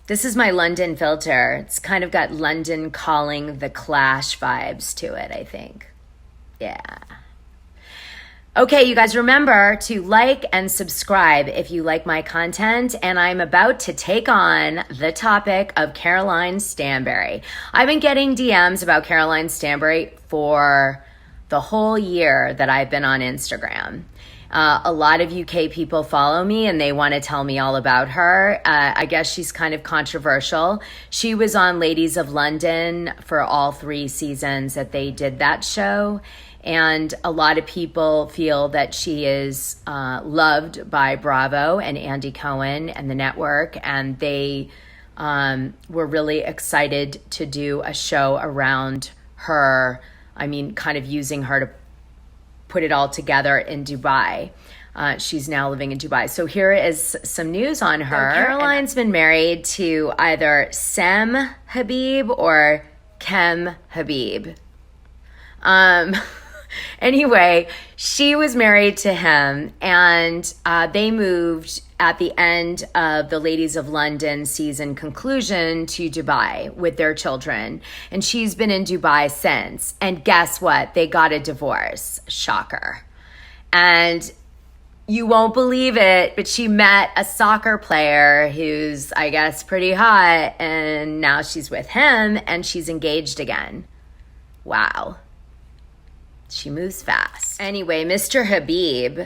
This is my London filter. It's kind of got London Calling the Clash vibes to it, I think. Yeah. Okay, you guys, remember to like and subscribe if you like my content. And I'm about to take on the topic of Caroline Stanbury. I've been getting DMs about Caroline Stanbury for the whole year that I've been on Instagram. A lot of UK people follow me and they want to tell me all about her. I guess she's kind of controversial. She was on Ladies of London for all 3 seasons that they did that show. And a lot of people feel that she is loved by Bravo and Andy Cohen and the network. And they were really excited to do a show around her. I mean, kind of using her to put it all together in Dubai. She's now living in Dubai. So here is some news on her. So Caroline's been married to either Sem Habib or Kem Habib. Anyway, she was married to him, and they moved at the end of the Ladies of London season conclusion to Dubai with their children. And she's been in Dubai since. And guess what? They got a divorce. Shocker. And you won't believe it, but she met a soccer player who's, I guess, pretty hot. And now she's with him and she's engaged again. Wow. She moves fast. Anyway, Mr. Habib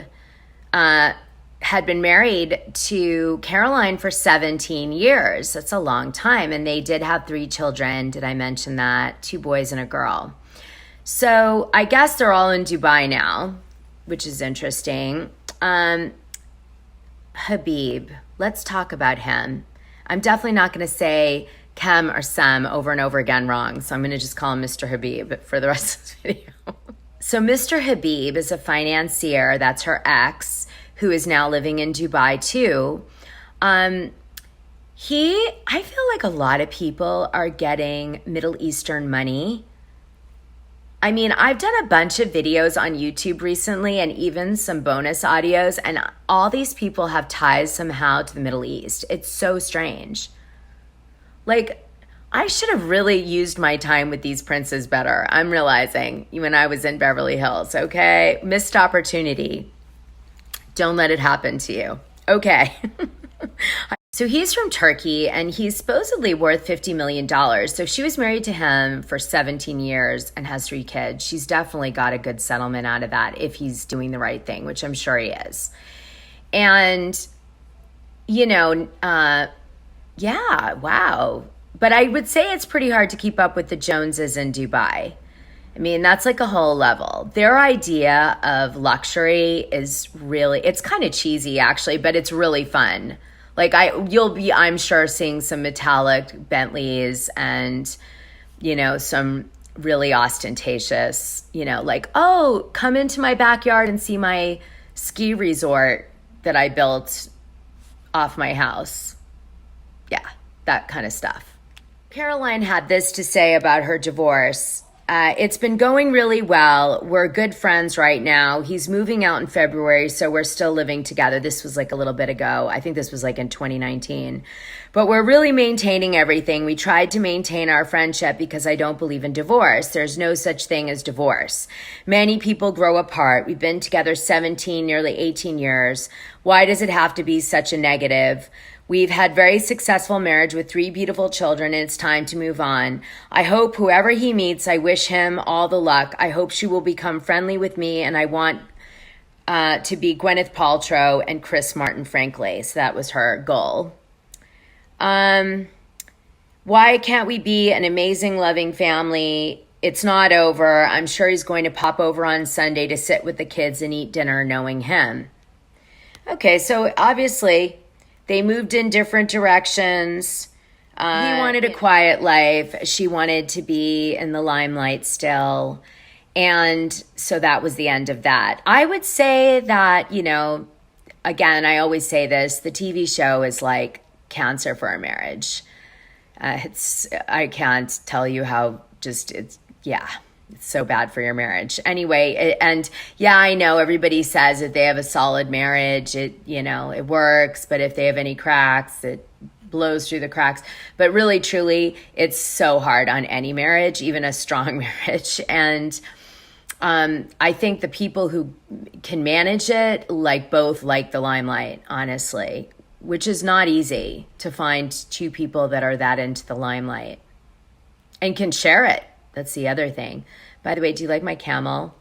had been married to Caroline for 17 years. That's a long time. And they did have 3 children. Did I mention that? 2 boys and a girl. So I guess they're all in Dubai now, which is interesting. Habib, let's talk about him. I'm definitely not going to say Kem or Sem over and over again wrong. So I'm going to just call him Mr. Habib for the rest of this video. So Mr. Habib is a financier. That's her ex, who is now living in Dubai too. I feel like a lot of people are getting Middle Eastern money. I mean, I've done a bunch of videos on YouTube recently and even some bonus audios, and all these people have ties somehow to the Middle East. It's so strange. Like, I should have really used my time with these princes better. I'm realizing when I was in Beverly Hills, okay? Missed opportunity. Don't let it happen to you. Okay. So he's from Turkey and he's supposedly worth $50 million. So she was married to him for 17 years and has 3 kids. She's definitely got a good settlement out of that if he's doing the right thing, which I'm sure he is. And, yeah, wow. But I would say it's pretty hard to keep up with the Joneses in Dubai. I mean, that's like a whole level. Their idea of luxury is really, it's kind of cheesy actually, but it's really fun. Like you'll be, I'm sure, seeing some metallic Bentleys and, some really ostentatious, like, oh, come into my backyard and see my ski resort that I built off my house. Yeah, that kind of stuff. Caroline had this to say about her divorce. It's been going really well. We're good friends right now. He's moving out in February, so we're still living together. This was like a little bit ago. I think this was like in 2019. But we're really maintaining everything. We tried to maintain our friendship because I don't believe in divorce. There's no such thing as divorce. Many people grow apart. We've been together 17, nearly 18 years. Why does it have to be such a negative? We've had very successful marriage with 3 beautiful children, and it's time to move on. I hope whoever he meets, I wish him all the luck. I hope she will become friendly with me, and I want to be Gwyneth Paltrow and Chris Martin, frankly. So that was her goal. Why can't we be an amazing, loving family? It's not over. I'm sure he's going to pop over on Sunday to sit with the kids and eat dinner, knowing him. Okay, so obviously they moved in different directions. He wanted a quiet life. She wanted to be in the limelight still. And so that was the end of that. I would say that, again, I always say this, the TV show is like cancer for a marriage. I can't tell you how it's so bad for your marriage. Anyway, I know everybody says if they have a solid marriage, it works, but if they have any cracks, it blows through the cracks. But really, truly, it's so hard on any marriage, even a strong marriage. And I think the people who can manage it both like the limelight, honestly, which is not easy to find two people that are that into the limelight and can share it. That's the other thing. By the way, do you like my camel?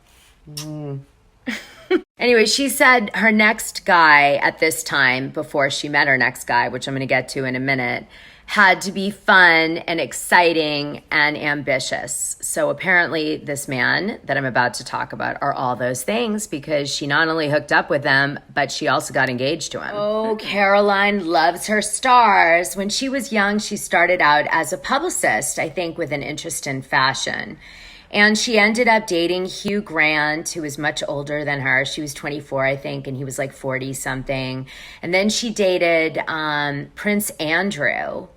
Anyway, she said her next guy at this time, before she met her next guy, which I'm going to get to in a minute, had to be fun and exciting and ambitious. So apparently this man that I'm about to talk about are all those things, because she not only hooked up with them, but she also got engaged to him. Oh, Caroline loves her stars. When she was young, she started out as a publicist, I think with an interest in fashion. And she ended up dating Hugh Grant, who was much older than her. She was 24, I think, and he was like 40-something. And then she dated Prince Andrew.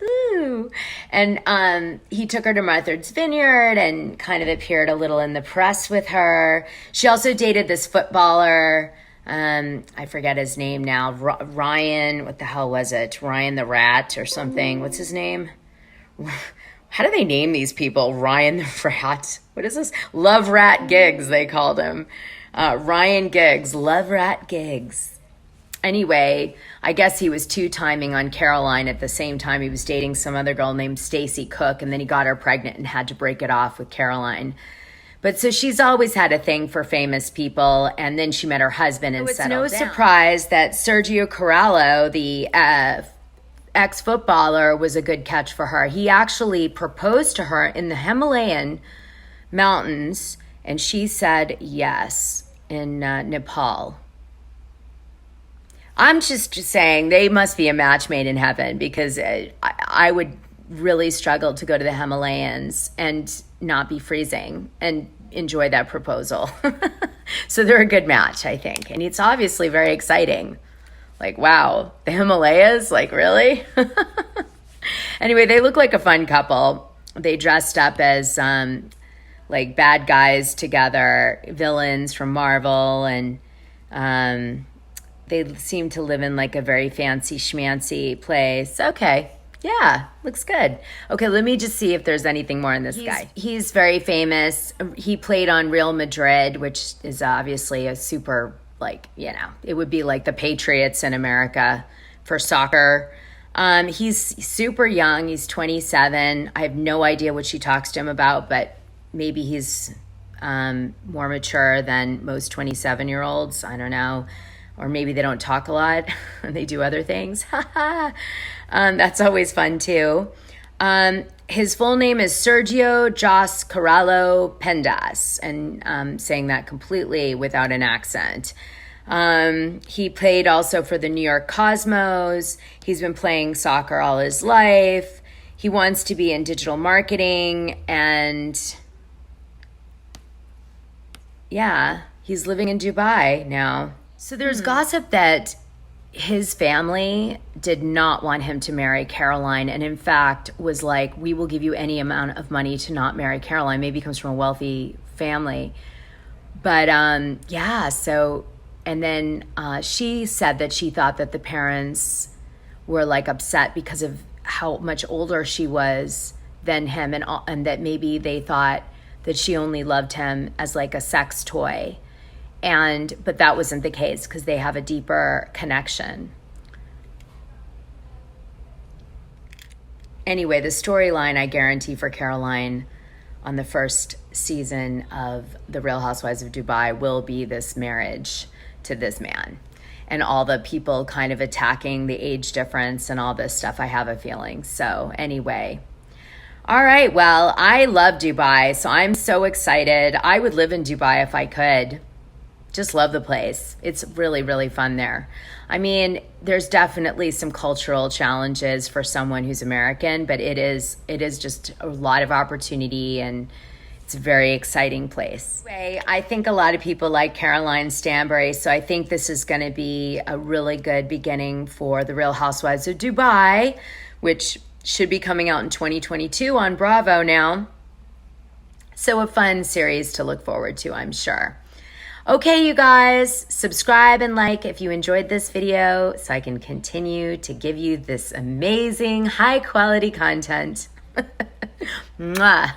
Ooh. And he took her to Martha's Vineyard and kind of appeared a little in the press with her. She also dated this footballer. I forget his name now. Ryan, what the hell was it? Ryan the Rat or something. What's his name? How do they name these people? Ryan the Rat. What is this? Love Rat Giggs, they called him. Ryan Giggs. Love Rat Giggs. Anyway, I guess he was two-timing on Caroline at the same time. He was dating some other girl named Stacy Cook, and then he got her pregnant and had to break it off with Caroline. But so she's always had a thing for famous people, and then she met her husband and settled down. It's no surprise that Sergio Corallo, the ex-footballer, was a good catch for her. He actually proposed to her in the Himalayan mountains, and she said yes in Nepal. I'm just saying they must be a match made in heaven, because I would really struggle to go to the Himalayas and not be freezing and enjoy that proposal. So they're a good match, I think. And it's obviously very exciting. Like, wow, the Himalayas? Like, really? Anyway, they look like a fun couple. They dressed up as like bad guys together, villains from Marvel, and they seem to live in like a very fancy schmancy place. Okay, yeah, looks good. Okay, let me just see if there's anything more in this guy. He's very famous. He played on Real Madrid, which is obviously a super, like, you know, it would be like the Patriots in America for soccer. He's super young. He's 27. I have no idea what she talks to him about, but maybe he's more mature than most 27-year-olds. I don't know. Or maybe they don't talk a lot and they do other things. That's always fun too. His full name is Sergio Jos Corallo Pendas, and I'm saying that completely without an accent. He played also for the New York Cosmos. He's been playing soccer all his life. He wants to be in digital marketing, and yeah, he's living in Dubai now. So there's gossip that his family did not want him to marry Caroline, and in fact was like, we will give you any amount of money to not marry Caroline. Maybe he comes from a wealthy family. But yeah, so, and then she said that she thought that the parents were like upset because of how much older she was than him, and that maybe they thought that she only loved him as like a sex toy. But that wasn't the case, because they have a deeper connection. Anyway, the storyline, I guarantee, for Caroline on the first season of The Real Housewives of Dubai will be this marriage to this man. And all the people kind of attacking the age difference and all this stuff, I have a feeling. So anyway. All right, well, I love Dubai, so I'm so excited. I would live in Dubai if I could. Just love the place. It's really, really fun there. I mean, there's definitely some cultural challenges for someone who's American, but it is just a lot of opportunity, and it's a very exciting place. Anyway, I think a lot of people like Caroline Stanbury, so I think this is going to be a really good beginning for The Real Housewives of Dubai, which should be coming out in 2022 on Bravo now. So a fun series to look forward to, I'm sure. Okay, you guys, subscribe and like if you enjoyed this video so I can continue to give you this amazing high quality content. Mwah.